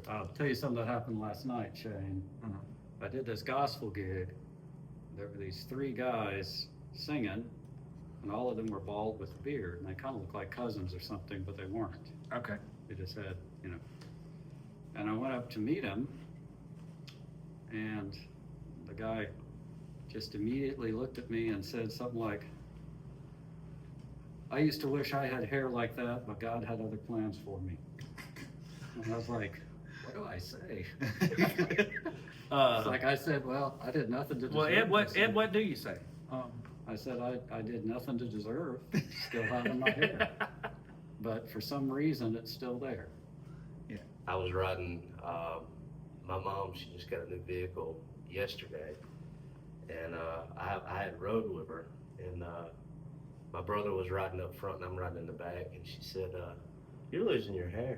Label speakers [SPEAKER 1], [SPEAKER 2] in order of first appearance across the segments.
[SPEAKER 1] I'll tell you something that happened last night, Shane. I did this gospel gig. There were these three guys singing, and all of them were bald with beard, and they kind of looked like cousins or something, but they weren't.
[SPEAKER 2] Okay.
[SPEAKER 1] They just had, you know. And I went up to meet him, and the guy just immediately looked at me and said something like, "I used to wish I had hair like that, but God had other plans for me." And I was like, what do I say? It's like I said, well, I did nothing to deserve
[SPEAKER 2] Well,
[SPEAKER 1] this.
[SPEAKER 2] Ed, what do you say?
[SPEAKER 1] I said, I did nothing to deserve still having my hair. But for some reason, it's still there.
[SPEAKER 2] Yeah.
[SPEAKER 3] I was riding, my mom, she just got a new vehicle yesterday, and I had rode with her, and my brother was riding up front and I'm riding in the back, and she said, "You're losing your hair."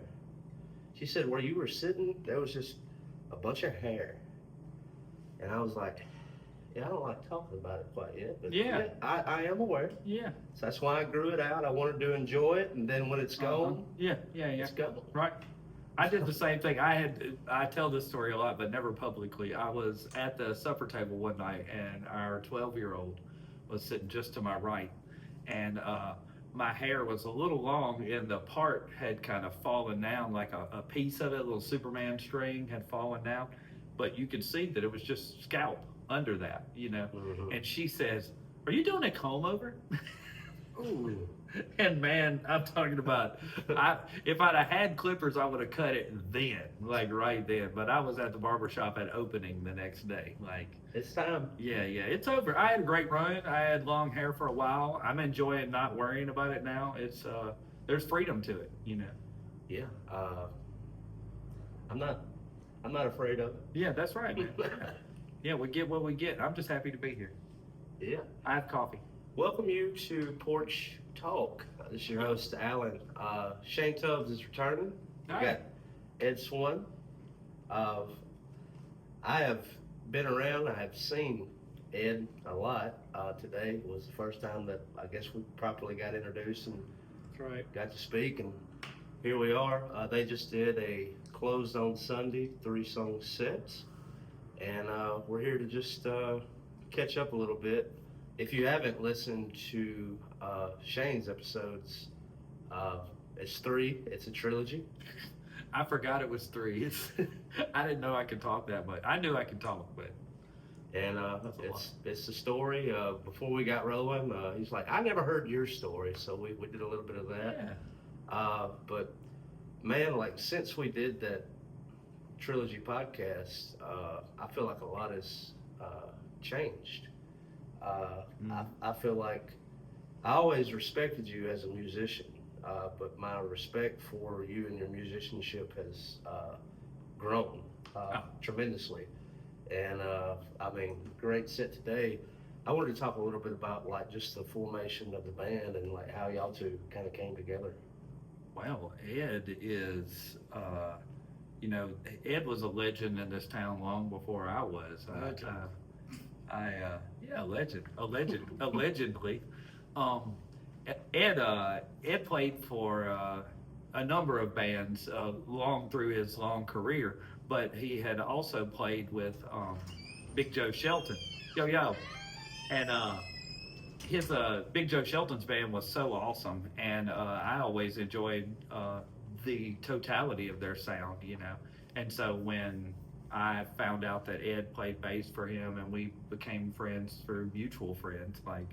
[SPEAKER 3] She said, "Where you were sitting, there was just a bunch of hair." And I was like, yeah, I don't like talking about it quite yet, but
[SPEAKER 2] Yeah.
[SPEAKER 3] I am aware.
[SPEAKER 2] Yeah.
[SPEAKER 3] So that's why I grew it out. I wanted to enjoy it, and then when it's gone,
[SPEAKER 2] Yeah.
[SPEAKER 3] it's gone.
[SPEAKER 2] Right. I did the same thing. I tell this story a lot, but never publicly. I was at the supper table one night, and our 12-year-old was sitting just to my right, and my hair was a little long, and the part had kind of fallen down, like a piece of it, a little Superman string had fallen down, but you could see that it was just scalp under that, you know.
[SPEAKER 3] Mhm.
[SPEAKER 2] And she says, "Are you doing a comb over?"
[SPEAKER 1] Ooh.
[SPEAKER 2] And man, I'm talking about, if I'd have had clippers, I would have cut it then, like right then. But I was at the barber shop at opening the next day. Like,
[SPEAKER 3] It's time.
[SPEAKER 2] yeah, it's over. I had a great run. I had long hair for a while. I'm enjoying not worrying about it now. It's there's freedom to it, you know.
[SPEAKER 3] Yeah. I'm not afraid of it.
[SPEAKER 2] Yeah, that's right, man. Yeah, we get what we get. I'm just happy to be here.
[SPEAKER 3] Yeah.
[SPEAKER 2] I have coffee.
[SPEAKER 3] Welcome you to Porch Talk. This is your host, Alan. Shane Tubbs is returning. We
[SPEAKER 2] Hi.
[SPEAKER 3] got Ed Swan. I have been around. I have seen Ed a lot. Today was the first time that I guess we properly got introduced and
[SPEAKER 1] That's right.
[SPEAKER 3] got to speak, and here we are. They just did a closed on Sunday 3-song sets, and we're here to just catch up a little bit. If you haven't listened to Shane's episodes, it's 3. It's a trilogy.
[SPEAKER 2] I forgot it was 3. I didn't know I could talk that much. I knew I could talk, but
[SPEAKER 3] And
[SPEAKER 2] That's a lot.
[SPEAKER 3] it's the story. Before we got rolling, he's like, I never heard your story, so we did a little bit of that.
[SPEAKER 2] yeah.
[SPEAKER 3] But man, like since we did that trilogy podcast, I feel like a lot has changed. I feel like I always respected you as a musician, but my respect for you and your musicianship has grown tremendously. And I mean, great set today. I wanted to talk a little bit about like just the formation of the band and like how y'all two kind of came together.
[SPEAKER 2] Well, Ed is, Ed was a legend in this town long before I was.
[SPEAKER 1] Legend.
[SPEAKER 2] Allegedly. Ed played for a number of bands long through his long career, but he had also played with Big Joe Shelton, Yo, and his Big Joe Shelton's band was so awesome, and I always enjoyed the totality of their sound, you know. And so when I found out that Ed played bass for him, and we became friends through mutual friends, like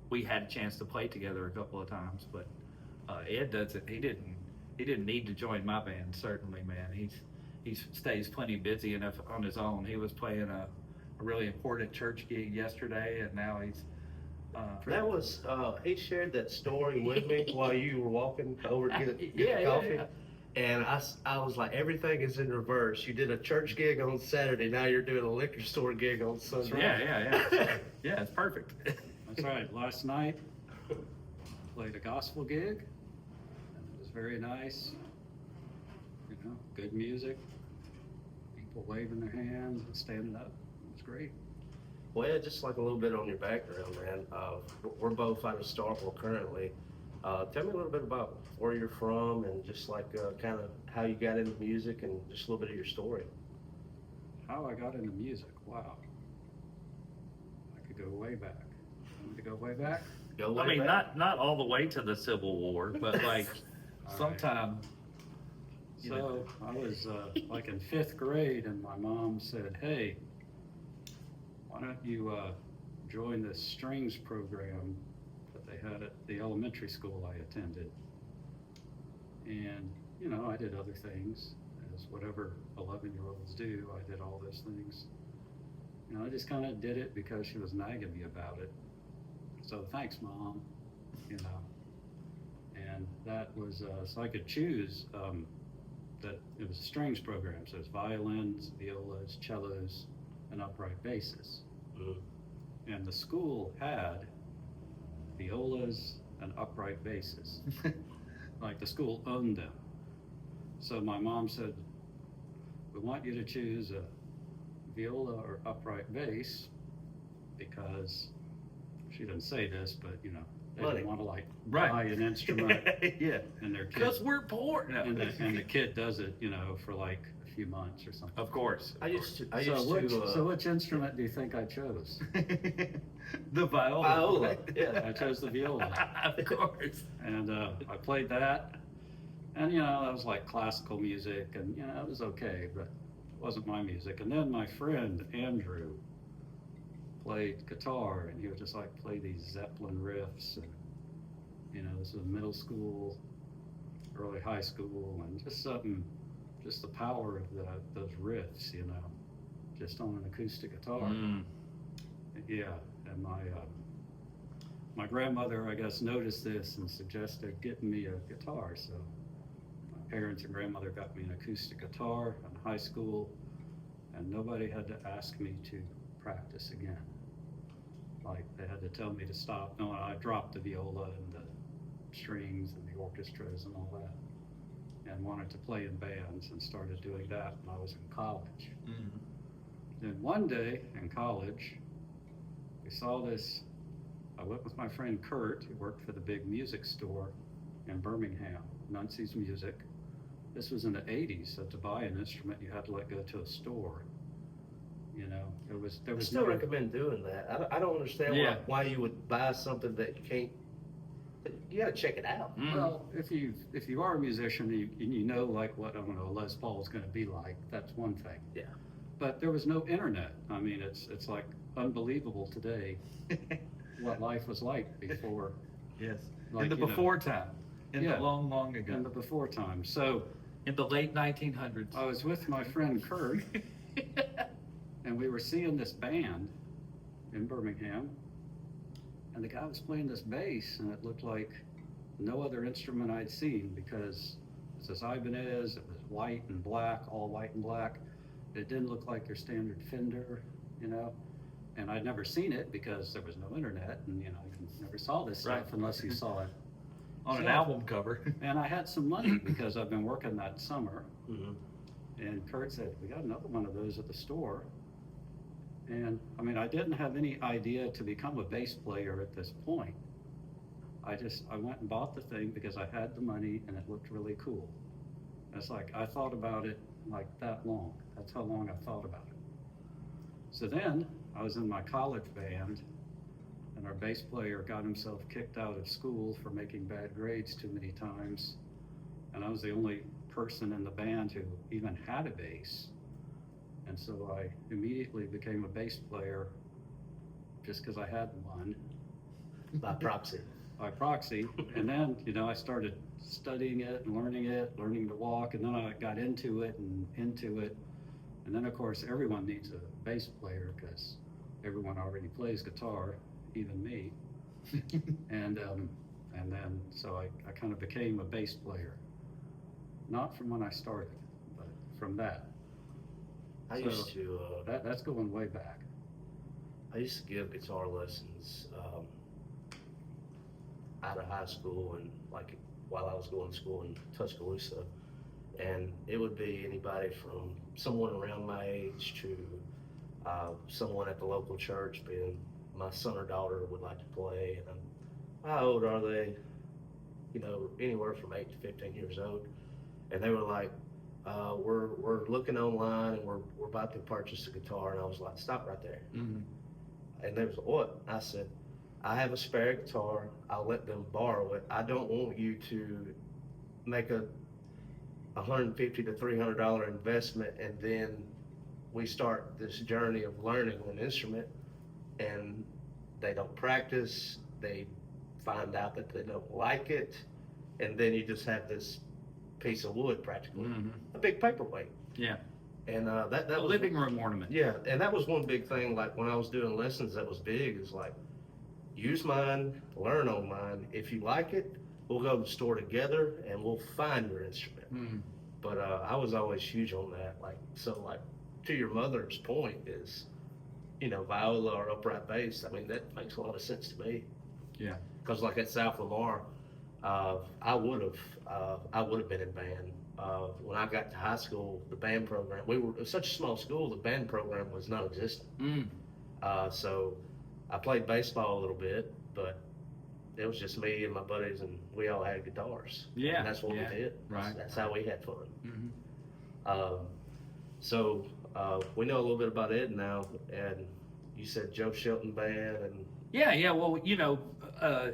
[SPEAKER 2] we had a chance to play together a couple of times. But Ed doesn't. He didn't need to join my band. Certainly, man. He stays plenty busy enough on his own. He was playing a really important church gig yesterday, and now he's.
[SPEAKER 3] That was he shared that story with me while you were walking over to get coffee.
[SPEAKER 2] Yeah.
[SPEAKER 3] And I was like, everything is in reverse. You did a church gig on Saturday, now you're doing a liquor store gig on Sunday.
[SPEAKER 2] Yeah. Yeah, it's perfect.
[SPEAKER 1] That's right. Last night, played a gospel gig, and it was very nice. You know, good music, people waving their hands and standing up. It was great.
[SPEAKER 3] Well, just like a little bit on your background, man. We're both out of Starkville currently. Tell me a little bit about where you're from and just like kind of how you got into music and just a little bit of your story.
[SPEAKER 1] How I got into music, wow. I could go way back. Want me to go way back?
[SPEAKER 3] Go way
[SPEAKER 2] I mean,
[SPEAKER 3] back.
[SPEAKER 2] not all the way to the Civil War, but like
[SPEAKER 1] All right.
[SPEAKER 2] sometime. You know.
[SPEAKER 1] So I was like in 5th grade, and my mom said, "Hey, why don't you join this strings program that they had at the elementary school I attended?" And you know, I did other things, as whatever 11-year-olds do. I did all those things. You know, I just kind of did it because she was nagging me about it. So thanks, Mom. You know, and that was so I could choose. That it was a strings program, so it's violins, violas, cellos, and upright basses. And the school had violas and upright basses. Like the school owned them. So my mom said, "We want you to choose a viola or upright bass," because she didn't say this, but you know, they
[SPEAKER 3] Money.
[SPEAKER 1] didn't want to like
[SPEAKER 2] Right.
[SPEAKER 1] buy an instrument
[SPEAKER 2] Yeah.
[SPEAKER 1] and their kid
[SPEAKER 2] Because we're poor. No.
[SPEAKER 1] and the kid does it, you know, for like a few months or something.
[SPEAKER 2] Of course.
[SPEAKER 3] I used to.
[SPEAKER 1] So which instrument do you think I chose?
[SPEAKER 2] The viola.
[SPEAKER 3] Viola, yeah.
[SPEAKER 1] I chose the viola,
[SPEAKER 2] Of course.
[SPEAKER 1] and I played that, and you know, that was like classical music, and you know, it was okay, but it wasn't my music. And then my friend Andrew played guitar, and he would just like play these Zeppelin riffs, and you know, this was middle school, early high school, and just something, just the power of those riffs, you know, just on an acoustic guitar.
[SPEAKER 2] Mm.
[SPEAKER 1] Yeah, and my grandmother, I guess, noticed this and suggested getting me a guitar. So my parents and grandmother got me an acoustic guitar in high school, and nobody had to ask me to practice again. Like they had to tell me to stop. No, I dropped the viola and the strings and the orchestras and all that, and wanted to play in bands, and started doing that when I was in college.
[SPEAKER 2] Mm.
[SPEAKER 1] Then one day in college, we saw this. I went with my friend Kurt, who worked for the big music store in Birmingham, Nuncie's Music. This was in the 80s, so to buy an instrument, you had to like go to a store. You know, there was
[SPEAKER 3] I still
[SPEAKER 1] no,
[SPEAKER 3] recommend doing that. I don't understand
[SPEAKER 2] Yeah.
[SPEAKER 3] why you would buy something that you can't. You gotta check it out.
[SPEAKER 2] Mm.
[SPEAKER 1] Well, if you are a musician and you know like what, I don't know, Les Paul is going to be like, that's one thing.
[SPEAKER 3] Yeah.
[SPEAKER 1] But there was no internet. I mean, it's like unbelievable today what life was like before.
[SPEAKER 2] Yes.
[SPEAKER 1] Like,
[SPEAKER 2] in the
[SPEAKER 1] you know,
[SPEAKER 2] before time. In
[SPEAKER 1] Yeah.
[SPEAKER 2] the long, long ago.
[SPEAKER 1] in the before time. So
[SPEAKER 2] In the late 1900s.
[SPEAKER 1] I was with my friend Kurt, and we were seeing this band in Birmingham, and the guy was playing this bass, and it looked like no other instrument I'd seen, because it's this Ibanez. It was white and black, all white and black. It didn't look like your standard Fender, you know. And I'd never seen it because there was no internet, and you know, you never saw this stuff
[SPEAKER 2] Right.
[SPEAKER 1] unless you saw it.
[SPEAKER 2] On an
[SPEAKER 1] So-
[SPEAKER 2] album cover.
[SPEAKER 1] And I had some money because I've been working that summer.
[SPEAKER 3] Mhm.
[SPEAKER 1] And Kurt said, "We got another one of those at the store." And I mean, I didn't have any idea to become a bass player at this point. I went and bought the thing because I had the money and it looked really cool. It's like, I thought about it like that long. That's how long I thought about it. So then I was in my college band, and our bass player got himself kicked out of school for making bad grades too many times. And I was the only person in the band who even had a bass. And so I immediately became a bass player just because I had one
[SPEAKER 3] By proxy.
[SPEAKER 1] by proxy. And then, you know, I started studying it and learning to walk, and then I got into it. And then, of course, everyone needs a bass player because everyone already plays guitar, even me. And then, so I kind of became a bass player. Not from when I started, but from that.
[SPEAKER 3] I
[SPEAKER 1] So,
[SPEAKER 3] used to.
[SPEAKER 1] That's going way back.
[SPEAKER 3] I used to give guitar lessons out of high school and like while I was going to school in Tuscaloosa, and it would be anybody from someone around my age to someone at the local church, being my son or daughter would like to play, and how old are they? you know, anywhere from 8 to 15 years old. And they were like, we're looking online and we're about to purchase a guitar. And I was like, stop right there.
[SPEAKER 2] Mm-hmm.
[SPEAKER 3] And they was like, what? I said, I have a spare guitar. I'll let them borrow it. I don't want you to make a $150 to $300 investment and then we start this journey of learning an instrument and they don't practice, they find out that they don't like it, and then you just have this piece of wood practically, a big paperweight.
[SPEAKER 2] Yeah.
[SPEAKER 3] And that
[SPEAKER 2] A
[SPEAKER 3] was
[SPEAKER 2] living room ornament.
[SPEAKER 3] Yeah, and that was one big thing. Like when I was doing lessons, that was big. Is like, use mine, learn on mine. If you like it, we'll go to the store together and we'll find your instrument.
[SPEAKER 2] Mm.
[SPEAKER 3] But I was always huge on that. Like so, to your mother's point is, you know, viola or upright bass. I mean, that makes a lot of sense to me.
[SPEAKER 2] Yeah.
[SPEAKER 3] Because like at South Lamar, I would have been in band. When I got to high school, the band program, it was such a small school, the band program was non-existent. So I played baseball a little bit, but it was just me and my buddies, and we all had guitars.
[SPEAKER 2] Yeah.
[SPEAKER 3] And that's what we did.
[SPEAKER 2] Right.
[SPEAKER 3] That's how we had fun.
[SPEAKER 2] Mm-hmm.
[SPEAKER 3] So we know a little bit about Ed now, and you said Joe Shelton band, and
[SPEAKER 2] Yeah. Well, you know,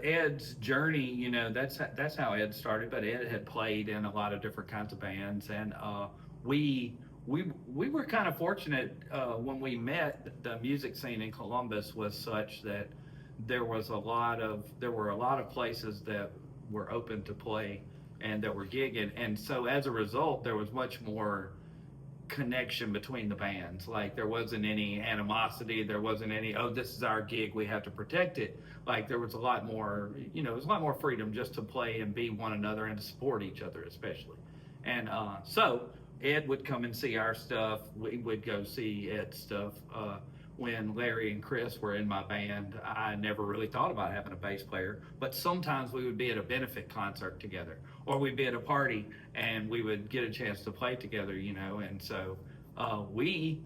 [SPEAKER 2] Ed's journey, you know, that's how Ed started. But Ed had played in a lot of different kinds of bands, and we were kind of fortunate when we met. The music scene in Columbus was such that there were a lot of places that were open to play and that were gigging, and so as a result, there was much more connection between the bands. Like there wasn't any animosity, there wasn't any, oh, this is our gig, we have to protect it. Like there was a lot more, you know, it was a lot more freedom just to play and be one another and to support each other especially. And so Ed would come and see our stuff, we would go see Ed's stuff. When Larry and Chris were in my band, I never really thought about having a bass player, but sometimes we would be at a benefit concert together, or we'd be at a party and we would get a chance to play together, you know, and so we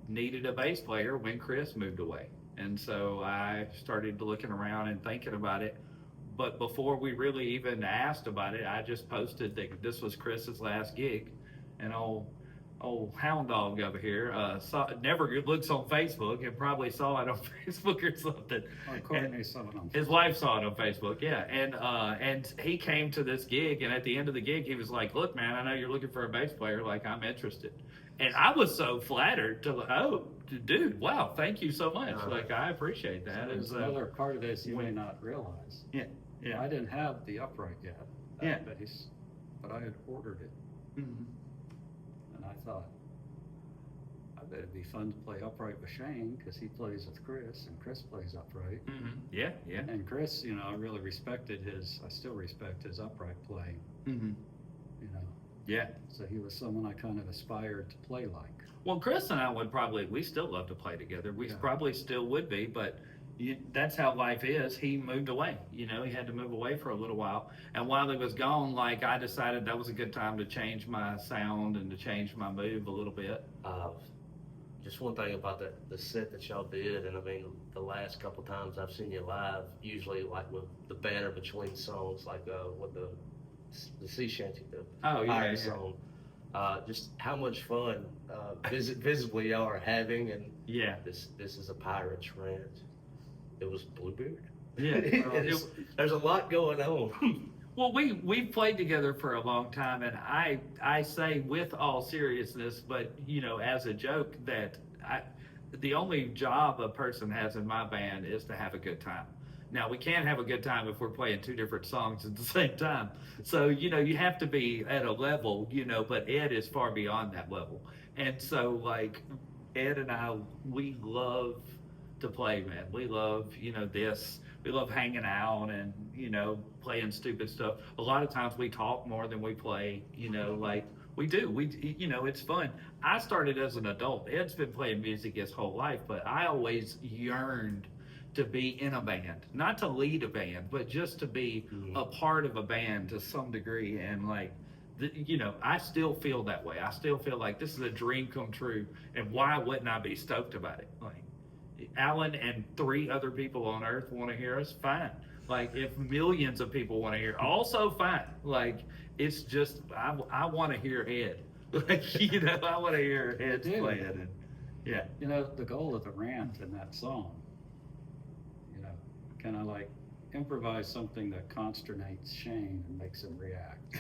[SPEAKER 2] needed a bass player when Chris moved away. And so I started looking around and thinking about it, but before we really even asked about it, I just posted that this was Chris's last gig, and old hound dog over here never looks on Facebook and probably saw it on Facebook or something.
[SPEAKER 1] Courtney saw it on
[SPEAKER 2] his wife saw it on Facebook, yeah. And he came to this gig, and at the end of the gig, he was like, "Look, man, I know you're looking for a bass player. Like, I'm interested." And I was so flattered to, oh, dude, wow, thank you so much. Like, I appreciate that.
[SPEAKER 1] So there's another part of this you may not realize.
[SPEAKER 2] Yeah.
[SPEAKER 1] I didn't have the upright yet,
[SPEAKER 2] Yeah.
[SPEAKER 1] bass, but I had ordered it.
[SPEAKER 2] Mm-hmm.
[SPEAKER 1] And I thought, I bet it'd be fun to play upright with Shane, because he plays with Chris, and Chris plays upright.
[SPEAKER 2] Mm-hmm. Yeah, yeah.
[SPEAKER 1] And Chris, you know, I really respected I still respect his upright playing,
[SPEAKER 2] Mm-hmm.
[SPEAKER 1] you know.
[SPEAKER 2] Yeah.
[SPEAKER 1] So he was someone I kind of aspired to play like.
[SPEAKER 2] Well, Chris and I we still love to play together. We probably still would be, but that's how life is. He moved away, you know, he had to move away for a little while. And while he was gone, like, I decided that was a good time to change my sound and to change my move a little bit.
[SPEAKER 3] Just one thing about the set that y'all did, and I mean, the last couple times I've seen you live, usually like with the banner between songs, like with the sea shanty, the pirate song. Just how much fun visibly y'all are having, and this is a pirate's rant. It was Bluebeard.
[SPEAKER 2] Yeah,
[SPEAKER 3] there's a lot going on.
[SPEAKER 2] Well, we've played together for a long time, and I say with all seriousness, but you know, as a joke, that the only job a person has in my band is to have a good time. Now, we can't have a good time if we're playing two different songs at the same time. So, you know, you have to be at a level, you know, but Ed is far beyond that level. And so, like, Ed and I, we love to play, man. We love, you know, this. We love hanging out and, you know, playing stupid stuff. A lot of times we talk more than we play, you know, like we do. You know, it's fun. I started as an adult. Ed's been playing music his whole life, but I always yearned to be in a band, not to lead a band, but just to be a part of a band to some degree. And like, you know, I still feel that way. I still feel like this is a dream come true. And why wouldn't I be stoked about it? Like, Alan and 3 other people on earth want to hear us, fine. Like, if millions of people want to hear, also fine. Like, it's just, I want to hear Ed. Like, you know, I want to hear Ed
[SPEAKER 1] You do.
[SPEAKER 2] play it. And, yeah.
[SPEAKER 1] You know, the goal of the rant in that song, you know, kind of like improvise something that consternates Shane and makes him react.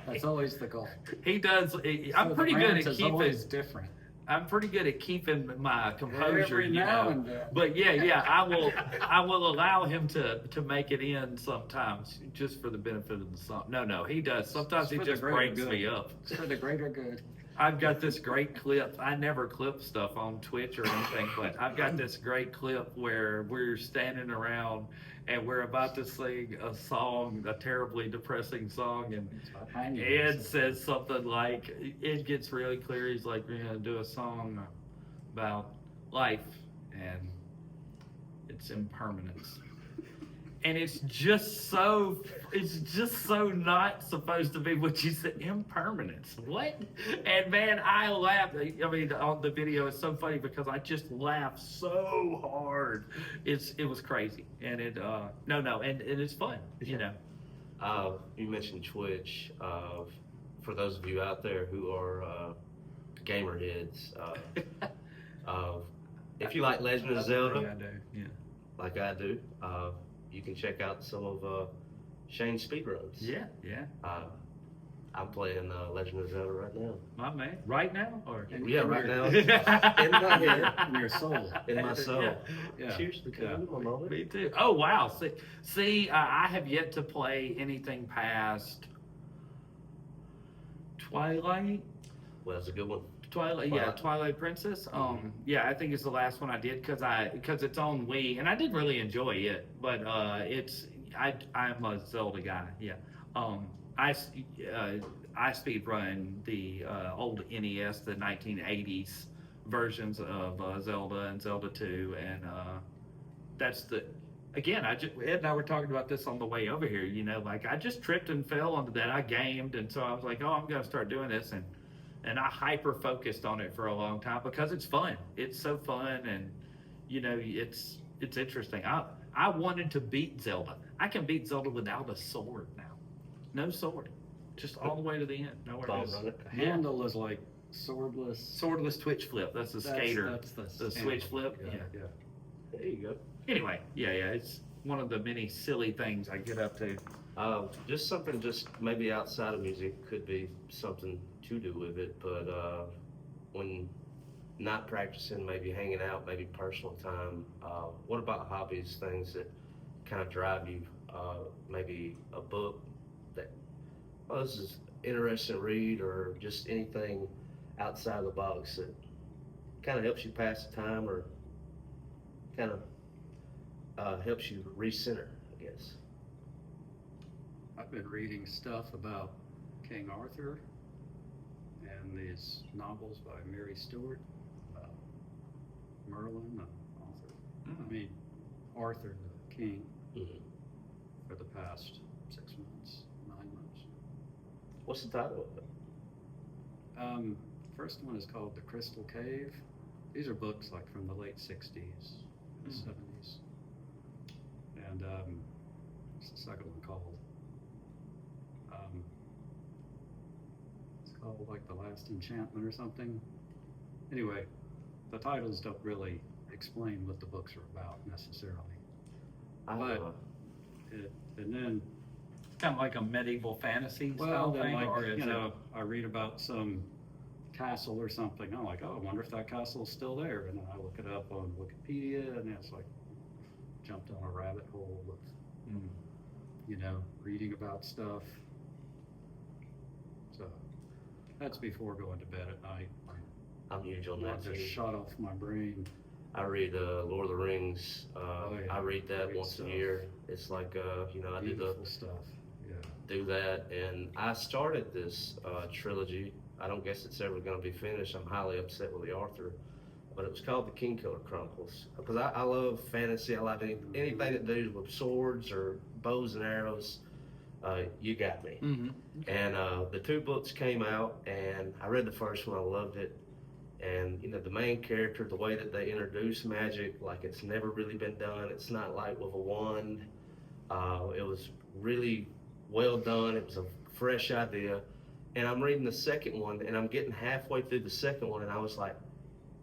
[SPEAKER 1] That's always the goal.
[SPEAKER 2] He does. I'm
[SPEAKER 1] So
[SPEAKER 2] pretty
[SPEAKER 1] the
[SPEAKER 2] good
[SPEAKER 1] rant
[SPEAKER 2] at
[SPEAKER 1] is
[SPEAKER 2] keeping.
[SPEAKER 1] always different.
[SPEAKER 2] I'm pretty good at keeping my composure,
[SPEAKER 1] Every
[SPEAKER 2] you
[SPEAKER 1] now
[SPEAKER 2] know.
[SPEAKER 1] and then.
[SPEAKER 2] But yeah, I will allow him to make it in sometimes, just for the benefit of the song. No, he does. Sometimes
[SPEAKER 1] It's
[SPEAKER 2] he
[SPEAKER 1] for the
[SPEAKER 2] just
[SPEAKER 1] greater
[SPEAKER 2] breaks
[SPEAKER 1] good.
[SPEAKER 2] me up.
[SPEAKER 1] It's for the greater good.
[SPEAKER 2] I've got this great clip. I never clip stuff on Twitch or anything, but I've got this great clip where we're standing around and we're about to sing a song, a terribly depressing song, and
[SPEAKER 1] It's about hanging
[SPEAKER 2] Ed
[SPEAKER 1] yourself.
[SPEAKER 2] says something like, it gets really clear. He's like, we're gonna do a song about life and its impermanence. And it's just so not supposed to be what you said. Impermanence. What? And man, I laughed. I mean, on the video, it's so funny because I just laughed so hard. It was crazy. And and it's fun, you know.
[SPEAKER 3] You mentioned Twitch. For those of you out there who are gamer heads, if you like Legend of Zelda,
[SPEAKER 2] I do, yeah.
[SPEAKER 3] like I do, you can check out some of Shane's speedruns.
[SPEAKER 2] Yeah.
[SPEAKER 3] I'm playing Legend of Zelda right now.
[SPEAKER 2] My man. Right now? Or
[SPEAKER 3] Yeah, right now. In
[SPEAKER 2] In
[SPEAKER 3] my head.
[SPEAKER 1] In your soul.
[SPEAKER 3] In my soul.
[SPEAKER 1] Yeah.
[SPEAKER 3] Cheers to
[SPEAKER 1] Yeah.
[SPEAKER 3] my moment.
[SPEAKER 2] Me too. Oh wow! See, I have yet to play anything past Twilight.
[SPEAKER 3] Well, that's a good one.
[SPEAKER 2] Twilight Princess. Yeah, I think it's the last one I did because it's on Wii, and I did really enjoy it. But I'm a Zelda guy. Yeah. I speed run the old NES, the 1980s versions of Zelda and Zelda 2, and that's the. Again, Ed and I were talking about this on the way over here. You know, like I just tripped and fell onto that. I gamed, and so I was like, "Oh, I'm gonna start doing this," and I hyper focused on it for a long time because it's fun. It's so fun, and you know, it's interesting. I wanted to beat Zelda. I can beat Zelda without a sword now. No sword, just all the way to the end. Nowhere
[SPEAKER 3] Bomb
[SPEAKER 2] else.
[SPEAKER 3] run it.
[SPEAKER 1] The handle is like swordless.
[SPEAKER 2] Swordless twitch flip. That's the skater.
[SPEAKER 1] That's the
[SPEAKER 2] The switch flip.
[SPEAKER 1] Yeah.
[SPEAKER 3] There you go.
[SPEAKER 2] Anyway, yeah. It's one of the many silly things I get up to.
[SPEAKER 3] Just something just maybe outside of music, could be something to do with it, but when not practicing, maybe hanging out, maybe personal time, what about hobbies, things that kind of drive you? Maybe a book that, oh, this is interesting to read, or just anything outside the box that kind of helps you pass the time, or kind of helps you recenter, I guess.
[SPEAKER 1] I've been reading stuff about King Arthur and these novels by Mary Stewart about Merlin, the author. I mean, Arthur the king
[SPEAKER 3] Mhm.
[SPEAKER 1] for the past 6 months, 9 months.
[SPEAKER 3] What's the title of it?
[SPEAKER 1] First one is called The Crystal Cave. These are books like from the late 60s, 70s. And what's the second one called? It's called like The Last Enchantment or something. Anyway, the titles don't really explain what the books are about necessarily. But and then,
[SPEAKER 2] Kind of like a medieval fantasy
[SPEAKER 1] well,
[SPEAKER 2] style
[SPEAKER 1] then
[SPEAKER 2] thing,
[SPEAKER 1] like,
[SPEAKER 2] or is
[SPEAKER 1] you
[SPEAKER 2] it?
[SPEAKER 1] know, I read about some castle or something. I'm like, oh, I wonder if that castle's still there. And then I look it up on Wikipedia, and it's like jumped on a rabbit hole of, you know, reading about stuff. So that's before going to bed at night.
[SPEAKER 3] I'm huge on
[SPEAKER 1] I
[SPEAKER 3] that
[SPEAKER 1] just
[SPEAKER 3] too.
[SPEAKER 1] shut off my brain.
[SPEAKER 3] I read Lord of the Rings.
[SPEAKER 1] Yeah.
[SPEAKER 3] I read that
[SPEAKER 1] Great
[SPEAKER 3] once
[SPEAKER 1] stuff.
[SPEAKER 3] a year. It's like, you know, I
[SPEAKER 1] Beautiful stuff. Yeah.
[SPEAKER 3] do that, and I started this trilogy. I don't guess it's ever going to be finished. I'm highly upset with the author, but it was called the Kingkiller Chronicles because I love fantasy. I love anything that deals with swords or bows and arrows. You got me. And the 2 books came out, and I read the first one. I loved it. And, you know, the main character, the way that they introduce magic, like it's never really been done. It's not like with a wand. It was really well done. It was a fresh idea. And I'm reading the second one, and I'm getting halfway through the second one, and I was like,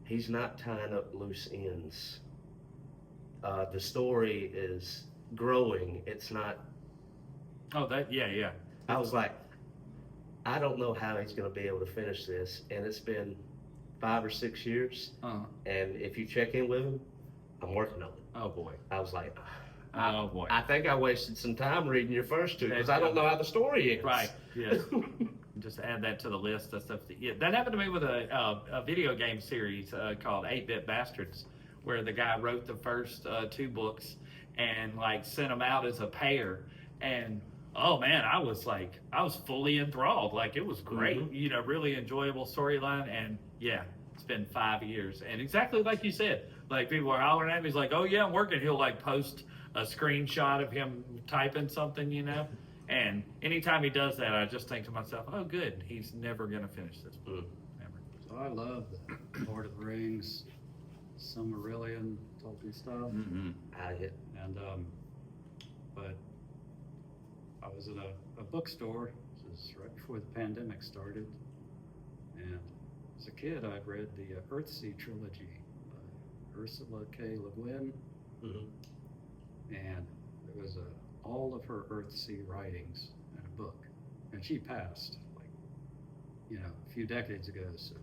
[SPEAKER 3] he's not tying up loose ends. The story is growing. It's not.
[SPEAKER 2] Oh, yeah.
[SPEAKER 3] I was like, I don't know how he's going to be able to finish this. And it's been 5 or 6 years.
[SPEAKER 2] Uh-huh.
[SPEAKER 3] And if you check in with him, I'm working on it.
[SPEAKER 2] Oh boy.
[SPEAKER 3] I was like,
[SPEAKER 2] Oh boy.
[SPEAKER 3] I think I wasted some time reading your first two because I don't know how the story ends.
[SPEAKER 2] Right. Yes. Just add that to the list of stuff. That happened to me with a video game series called 8-Bit Bastards, where the guy wrote the first 2 books and like sent them out as a pair. And oh man, I was fully enthralled. Like it was great.
[SPEAKER 3] Mm-hmm.
[SPEAKER 2] You know, really enjoyable storyline. And yeah, it's been 5 years. And exactly like you said, like people are hollering at me. He's like, oh yeah, I'm working. He'll like post a screenshot of him typing something, you know. And anytime he does that, I just think to myself, oh, good. He's never going to finish this book. Never.
[SPEAKER 1] So I love the Lord of the Rings, Silmarillion, Tolkien stuff.
[SPEAKER 2] Mm-hmm.
[SPEAKER 1] And, but I was in a bookstore. This is right before the pandemic started. And as a kid, I'd read the Earthsea trilogy by Ursula K. Le Guin.
[SPEAKER 3] Mm-hmm.
[SPEAKER 1] And there was all of her Earthsea writings in a book. And she passed, like, a few decades ago, so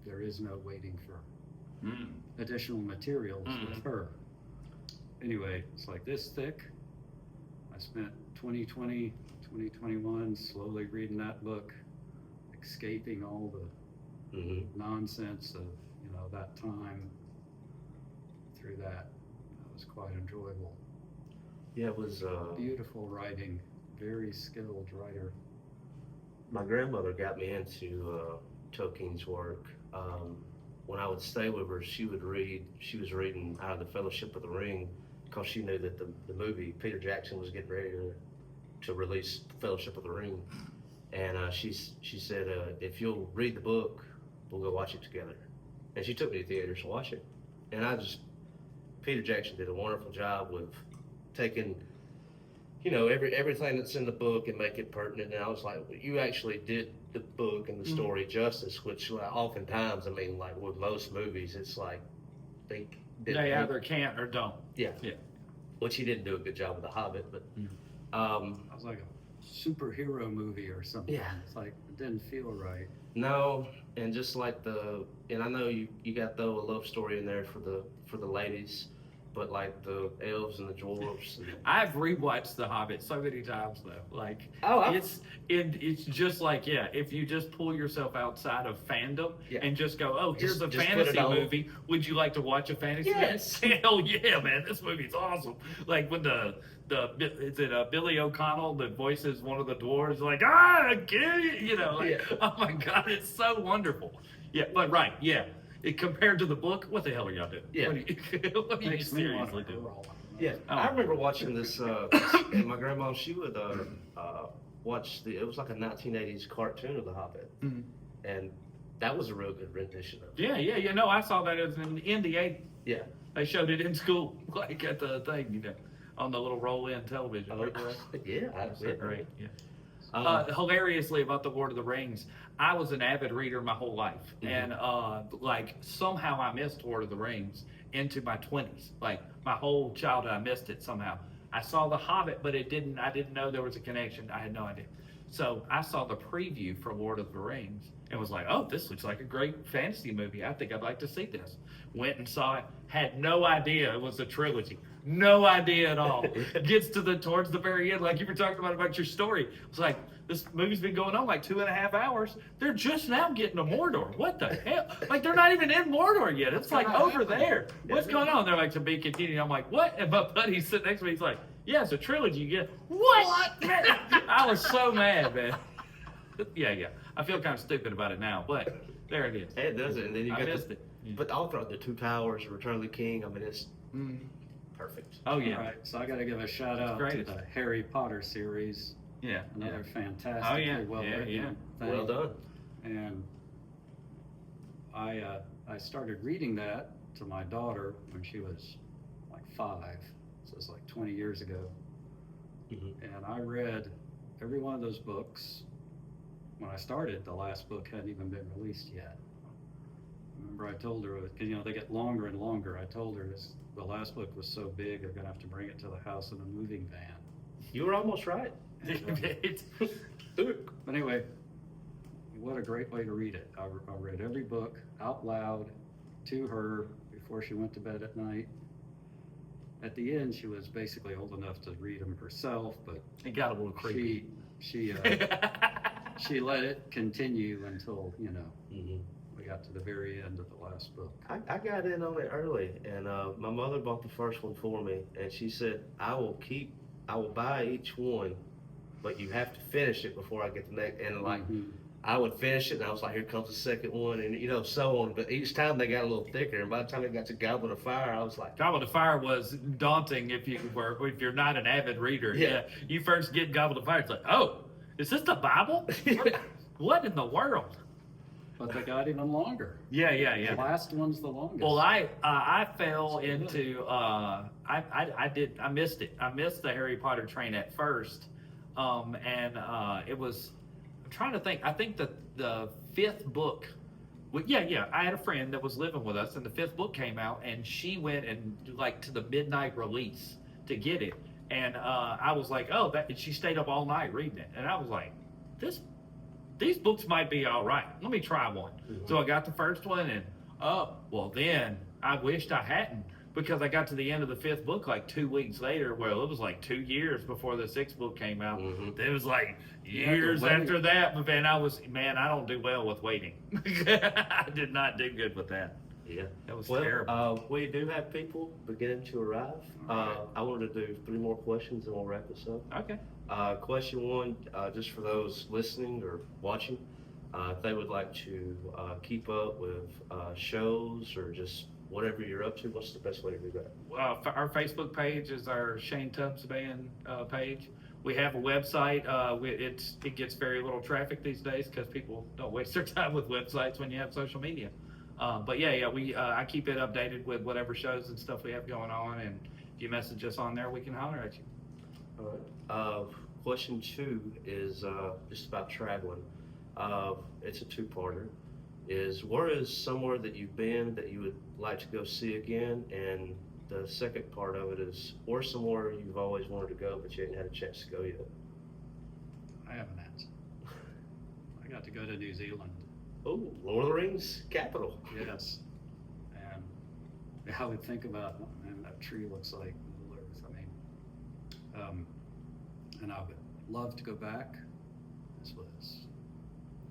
[SPEAKER 1] there is no waiting for additional materials with her. Anyway, it's like this thick. I spent 2020, 2021 slowly reading that book, escaping all the nonsense of, that time through that. It was quite enjoyable.
[SPEAKER 3] Yeah, it was.
[SPEAKER 1] Beautiful writing, very skilled writer.
[SPEAKER 3] My grandmother got me into Tolkien's work. When I would stay with her, she would read. She was reading out of the Fellowship of the Ring because she knew that the movie Peter Jackson was getting ready to release Fellowship of the Ring, and she said, if you'll read the book, we'll go watch it together. And she took me to theaters to watch it, and Peter Jackson did a wonderful job with taking, everything that's in the book and make it pertinent. And I was like, well, you actually did the book and the story justice, which oftentimes, like with most movies, it's like they
[SPEAKER 2] either can't or don't.
[SPEAKER 3] Yeah. Which he didn't do a good job with The Hobbit, but
[SPEAKER 1] It was like a superhero movie or something.
[SPEAKER 3] Yeah.
[SPEAKER 1] It's like it didn't feel right.
[SPEAKER 3] no, and just like and I know you got though a love story in there for the ladies. But like the elves and the dwarves.
[SPEAKER 2] I've rewatched The Hobbit so many times though. Like, it's just like, if you just pull yourself outside of fandom and just go, oh, here's a fantasy movie. Would you like to watch a fantasy movie? Hell yeah, man, this movie's awesome. Like when is it Billy O'Connell that voices one of the dwarves, like, oh my God, it's so wonderful. Yeah, but right, yeah. Compared to the book, what the hell are y'all doing?
[SPEAKER 3] Yeah.
[SPEAKER 2] What are you seriously doing?
[SPEAKER 3] Yeah,
[SPEAKER 2] Oh.
[SPEAKER 3] I remember watching this, and my grandma, she would watch it was like a 1980s cartoon of The Hobbit.
[SPEAKER 2] Mm-hmm.
[SPEAKER 3] And that was a real good rendition of it.
[SPEAKER 2] Yeah. No, I saw that as in the 80s.
[SPEAKER 3] Yeah.
[SPEAKER 2] They showed it in school, like at the thing, on the little roll-in television.
[SPEAKER 3] Yeah,
[SPEAKER 2] That's great. Yeah. Hilariously about the Lord of the Rings, I was an avid reader my whole life, and somehow I missed Lord of the Rings into my 20s. Like my whole childhood, I missed it somehow. I saw The Hobbit, but I didn't know there was a connection. I had no idea. So I saw the preview for Lord of the Rings and was like, oh, this looks like a great fantasy movie. I think I'd like to see this. Went and saw it. Had no idea it was a trilogy. No idea at all. Gets towards the very end, like you were talking about your story. It's like, this movie's been going on like 2.5 hours. They're just now getting to Mordor. What the hell? Like, they're not even in Mordor yet. It's like over there. What's going on? They're like, to be continued. I'm like, what? And my buddy's sitting next to me. He's like, yeah, it's a trilogy. You get, what? I was so mad, man. Yeah. I feel kind of stupid about it now, but there it is.
[SPEAKER 3] It does it. And then you
[SPEAKER 2] I
[SPEAKER 3] got
[SPEAKER 2] missed it. Yeah.
[SPEAKER 3] But all throughout the Two Towers, Return of the King, it's perfect.
[SPEAKER 2] Oh, yeah.
[SPEAKER 1] All right, so I got to give a shout out to the Harry Potter series.
[SPEAKER 2] Yeah.
[SPEAKER 1] Another fantastically well written thing.
[SPEAKER 3] Well done.
[SPEAKER 1] And I started reading that to my daughter when she was like 5, so it's like 20 years ago. And I read every one of those books. When I started, the last book hadn't even been released yet. Remember I told her, because they get longer and longer, I told her the last book was so big, they're going to have to bring it to the house in a moving van.
[SPEAKER 3] You were almost right.
[SPEAKER 1] But anyway, what a great way to read it. I read every book out loud to her before she went to bed at night. At the end, she was basically old enough to read them herself, but
[SPEAKER 2] It got a little creepy.
[SPEAKER 1] she let it continue until, we got to the very end of the last book.
[SPEAKER 3] I got in on it early, and my mother bought the first one for me, and she said, I will buy each one, but you have to finish it before I get the next. And I would finish it, and I was like, here comes the second one, and so on. But each time they got a little thicker, and by the time they got to Goblet of Fire, I was like,
[SPEAKER 2] Goblet of Fire was daunting if you're not an avid reader.
[SPEAKER 3] Yeah.
[SPEAKER 2] You first get Goblet of Fire, it's like, oh, is this the Bible? What in the world?
[SPEAKER 1] But they got even longer.
[SPEAKER 2] Yeah.
[SPEAKER 1] The last one's the longest.
[SPEAKER 2] Well, I fell into I missed it. I missed the Harry Potter train at first, and it was. I'm trying to think. I think the fifth book. Well, yeah. I had a friend that was living with us, and the fifth book came out, and she went and to the midnight release to get it, and I was like, oh, and she stayed up all night reading it, and I was like, these books might be all right. Let me try one. So I got the first one, and then I wished I hadn't, because I got to the end of the fifth book like 2 weeks later. Well, it was like 2 years before the sixth book came out. It was like years after that. But then I don't do well with waiting. I did not do good with that.
[SPEAKER 3] yeah.
[SPEAKER 2] That was terrible.
[SPEAKER 3] We do have people beginning to arrive. I wanted to do 3 more questions, and we'll wrap this up.
[SPEAKER 2] Okay.
[SPEAKER 3] Question 1, just for those listening or watching, if they would like to keep up with shows or just whatever you're up to, what's the best way to do that?
[SPEAKER 2] Our Facebook page is our Shane Tubbs Band page. We have a website. It gets very little traffic these days because people don't waste their time with websites when you have social media. But I keep it updated with whatever shows and stuff we have going on, and if you message us on there, we can holler at you.
[SPEAKER 3] All right. Question 2 is just about traveling. It's a 2-parter. Where is somewhere that you've been that you would like to go see again? And the second part of it is, where's somewhere you've always wanted to go but you ain't had a chance to go yet?
[SPEAKER 1] I have an answer. I got to go to New Zealand.
[SPEAKER 3] Oh, Lord of the Rings capital.
[SPEAKER 1] Yes. And I would think about, man, that tree looks like Middle Earth. And I would love to go back. This was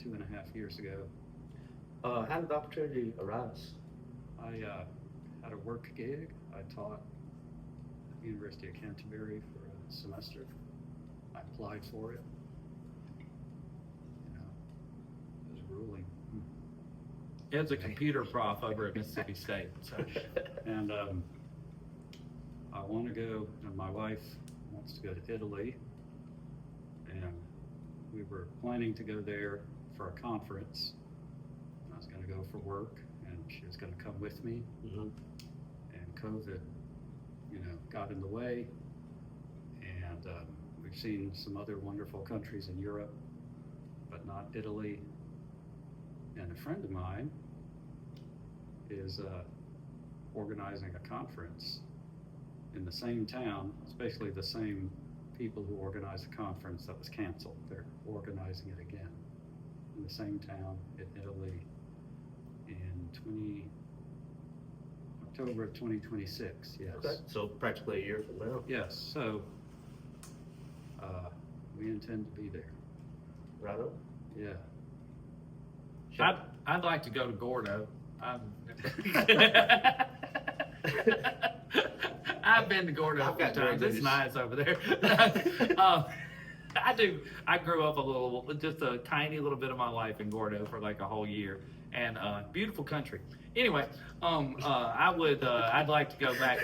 [SPEAKER 1] 2.5 years ago.
[SPEAKER 3] How did the opportunity arise?
[SPEAKER 1] I had a work gig. I taught at the University of Canterbury for a semester. I applied for it. It was grueling.
[SPEAKER 2] Ed's a computer prof over at Mississippi State. So.
[SPEAKER 1] And I want to go, and my wife wants to go to Italy. And we were planning to go there for a conference. I was going to go for work, and she was going to come with me. And COVID, got in the way. And we've seen some other wonderful countries in Europe, but not Italy. And a friend of mine is organizing a conference in the same town. It's basically the same people who organized the conference that was canceled. They're organizing it again in the same town in Italy in October of 2026, yes.
[SPEAKER 3] Okay, so practically a year from now.
[SPEAKER 1] Yes, so we intend to be there.
[SPEAKER 3] Right on.
[SPEAKER 1] Yeah.
[SPEAKER 2] I'd like to go to Gordo. I've been to Gordo a few times. It's nice over there. I do. I grew up just a tiny little bit of my life in Gordo for like a whole year, and beautiful country. Anyway, I'd like to go back.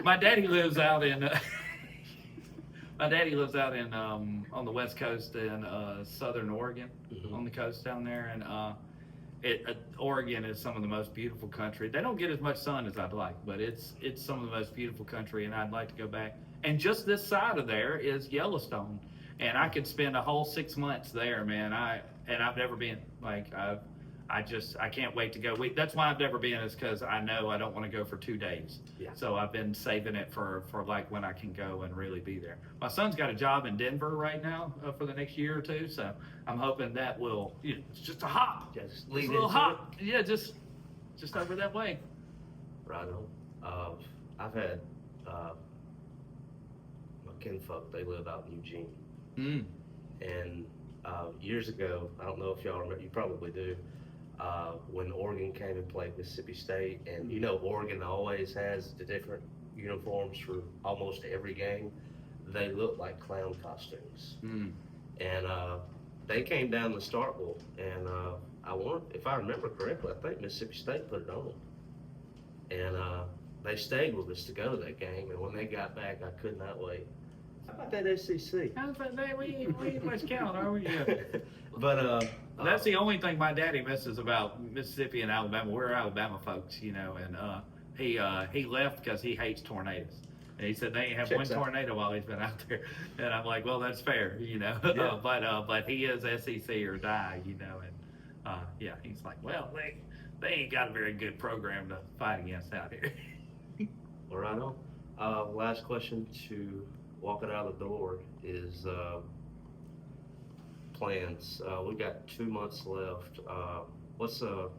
[SPEAKER 2] My daddy lives out in. On the West Coast in Southern Oregon, on the coast down there, and Oregon is some of the most beautiful country. They don't get as much sun as I'd like, but it's some of the most beautiful country, and I'd like to go back And just this side of there is Yellowstone. And I could spend a whole 6 months there, man. I've never been. Like, I can't wait to go. That's why I've never been, is because I know I don't want to go for 2 days.
[SPEAKER 3] Yeah.
[SPEAKER 2] So I've been saving it for like when I can go and really be there. My son's got a job in Denver right now for the next year or two. So I'm hoping that will, it's just a hop.
[SPEAKER 3] Just
[SPEAKER 2] Just
[SPEAKER 3] lead
[SPEAKER 2] a little
[SPEAKER 3] into
[SPEAKER 2] hop. Yeah, just over that way.
[SPEAKER 3] Right on. I've had my kinfolk. They live out in Eugene,
[SPEAKER 2] Mm.
[SPEAKER 3] and years ago, I don't know if y'all remember. You probably do. When Oregon came and played Mississippi State, and you know Oregon always has the different uniforms for almost every game. They look like clown costumes,
[SPEAKER 2] Mm.
[SPEAKER 3] and they came down to Starkville, and if I remember correctly, I think Mississippi State put it on, and they stayed with us to go to that game. And when they got back, I could not wait. How about that SEC?
[SPEAKER 2] How's that day? We ain't much count, are we? Yeah.
[SPEAKER 3] But
[SPEAKER 2] That's the only thing my daddy misses about Mississippi and Alabama. We're Alabama folks, and he left because he hates tornadoes. And he said they ain't have one
[SPEAKER 3] Checks out.
[SPEAKER 2] tornado while he's been out there. And I'm like, well, that's fair,
[SPEAKER 3] Yeah.
[SPEAKER 2] but he is SEC or die, and yeah, he's like, well, they ain't got a very good program to fight against out here.
[SPEAKER 3] Well, right on. Last question to walking out the door is plans. We got 2 months left. What's a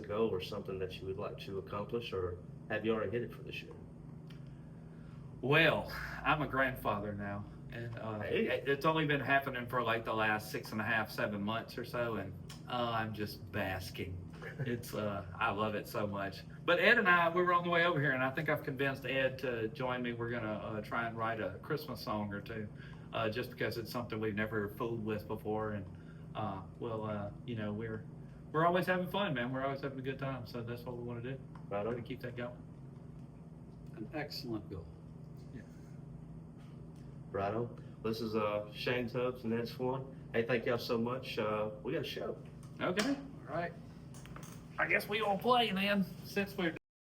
[SPEAKER 3] goal or something that you would like to accomplish, or have you already hit it for this year?
[SPEAKER 2] Well, I'm a grandfather now, and
[SPEAKER 3] Hey.
[SPEAKER 2] it's only been happening for like the last 6.5, 7 months or so, and I'm just basking. It's I love it so much. But Ed and we were on the way over here, and I think I've convinced Ed to join me. We're gonna try and write a Christmas song or two, just because it's something we've never fooled with before, and we're always having fun, man. We're always having a good time, so that's what we want to do.
[SPEAKER 3] Right
[SPEAKER 2] We're
[SPEAKER 3] on.
[SPEAKER 2] gonna keep that going.
[SPEAKER 1] An excellent goal.
[SPEAKER 3] Right on. This is Shane Tubbs and Ed Swan. Hey, thank y'all so much. We got a show.
[SPEAKER 2] Okay, all right. I guess we all play then, since we're